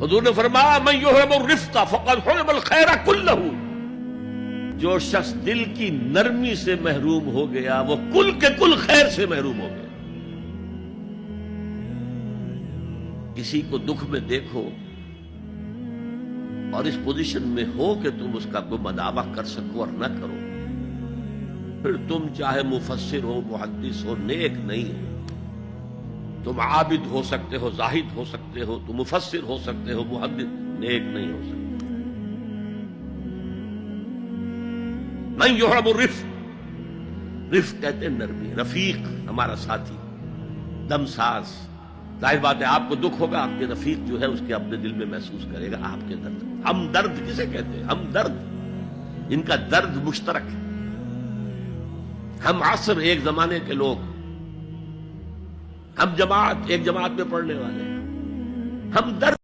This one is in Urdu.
حضور نے فرمایا من یحرم الرفق فقد حرم الخیر کلہ، جو شخص دل کی نرمی سے محروم ہو گیا وہ کل کے کل خیر سے محروم ہو گیا۔ کسی کو دکھ میں دیکھو اور اس پوزیشن میں ہو کہ تم اس کا کوئی مداوع کر سکو اور نہ کرو، پھر تم چاہے مفسر ہو، محدث ہو، نیک نہیں ہو۔ تم عابد ہو سکتے ہو، زاہد ہو سکتے ہو، تم مفسر ہو سکتے ہو، محدث، نیک نہیں ہو سکتے۔ من یحرم الرفق، رفق کہتے ہیں نرمی، رفیق ہمارا ساتھی، دم ساز۔ ظاہر بات ہے آپ کو دکھ ہوگا، آپ کے رفیق جو ہے اس کے اپنے دل میں محسوس کرے گا آپ کے درد۔ ہم درد کسے کہتے ہیں؟ ہم درد، ان کا درد مشترک ہے۔ ہم عصر ایک زمانے کے لوگ، ہم جماعت ایک جماعت میں پڑھنے والے، ہم درد